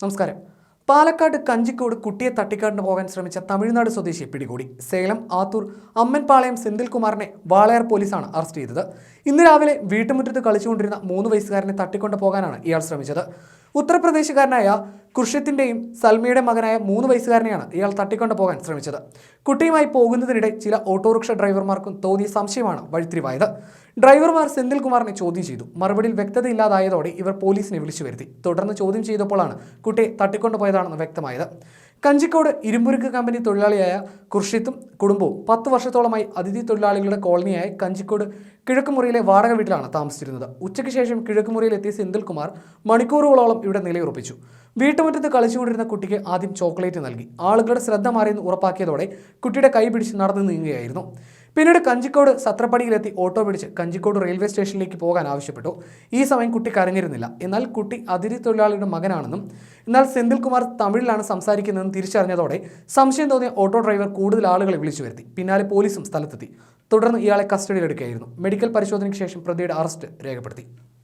നമസ്കാരം. പാലക്കാട് കഞ്ചിക്കോട് കുട്ടിയെ തട്ടിക്കാട്ടിന് പോകാൻ ശ്രമിച്ച തമിഴ്നാട് സ്വദേശിയെ പിടികൂടി. സേലം ആത്തൂർ അമ്മൻപാളയം സെന്തിൽകുമാറിനെ വാളയാർ പോലീസാണ് അറസ്റ്റ് ചെയ്തത്. ഇന്ന് രാവിലെ വീട്ടുമുറ്റത്ത് കളിച്ചുകൊണ്ടിരുന്ന 3 വയസ്സുകാരനെ തട്ടിക്കൊണ്ടു പോകാനാണ് ഇയാൾ ശ്രമിച്ചത്. ഉത്തർപ്രദേശുകാരനായ കുർഷിത്തിന്റെയും സൽമയുടെ മകനായ 3 വയസ്സുകാരനെയാണ് ഇയാൾ തട്ടിക്കൊണ്ടു പോകാൻ ശ്രമിച്ചത്. കുട്ടിയുമായി പോകുന്നതിനിടെ ചില ഓട്ടോറിക്ഷ ഡ്രൈവർമാർക്കും തോന്നിയ സംശയമാണ് വഴിത്തിരിവായത്. ഡ്രൈവർമാർ സെന്തിൽകുമാറിനെ ചോദ്യം ചെയ്തു. മറുപടിയിൽ വ്യക്തതയില്ലാതായതോടെ ഇവർ പോലീസിനെ വിളിച്ചു വരുത്തി. തുടർന്ന് ചോദ്യം ചെയ്തപ്പോഴാണ് കുട്ടിയെ തട്ടിക്കൊണ്ടുപോയതാണെന്ന് വ്യക്തമായത്. കഞ്ചിക്കോട് ഇരുമ്പുരുക്ക് കമ്പനി തൊഴിലാളിയായ കുർഷിത്തും കുടുംബവും 10 വർഷത്തോളമായി അതിഥി തൊഴിലാളികളുടെ കോളനിയായ കഞ്ചിക്കോട് കിഴക്കുമുറിയിലെ വാടക വീട്ടിലാണ് താമസിച്ചിരുന്നത്. ഉച്ചയ്ക്ക് ശേഷം കിഴക്കുമുറിയിൽ എത്തിയ സെന്തിൽകുമാർ മണിക്കൂറുകളോളം ഇവിടെ നിലയുറപ്പിച്ചു. വീട്ടുമുറ്റത്ത് കളിച്ചുകൊണ്ടിരുന്ന കുട്ടിക്ക് ആദ്യം ചോക്ലേറ്റ് നൽകി. ആളുകളുടെ ശ്രദ്ധ മാറിയെന്ന് ഉറപ്പാക്കിയതോടെ കുട്ടിയുടെ കൈ പിടിച്ച് നടന്നു നീങ്ങുകയായിരുന്നു. പിന്നീട് കഞ്ചിക്കോട് സത്രപ്പടിയിലെത്തി ഓട്ടോ പിടിച്ച് കഞ്ചിക്കോട് റെയിൽവേ സ്റ്റേഷനിലേക്ക് പോകാൻ ആവശ്യപ്പെട്ടു. ഈ സമയം കുട്ടി കരഞ്ഞിരുന്നില്ല. എന്നാൽ കുട്ടി അതിഥി തൊഴിലാളിയുടെ മകനാണെന്നും എന്നാൽ സെന്തിൽകുമാർ തമിഴിലാണ് സംസാരിക്കുന്നതെന്ന് തിരിച്ചറിഞ്ഞതോടെ സംശയം തോന്നിയ ഓട്ടോ ഡ്രൈവർ കൂടുതൽ ആളുകളെ വിളിച്ചു വരുത്തി. പിന്നാലെ പോലീസും സ്ഥലത്തെത്തി. തുടർന്ന് ഇയാളെ കസ്റ്റഡിയിലെടുക്കുകയായിരുന്നു. മെഡിക്കൽ പരിശോധനയ്ക്ക് ശേഷം പ്രതിയുടെ അറസ്റ്റ് രേഖപ്പെടുത്തി.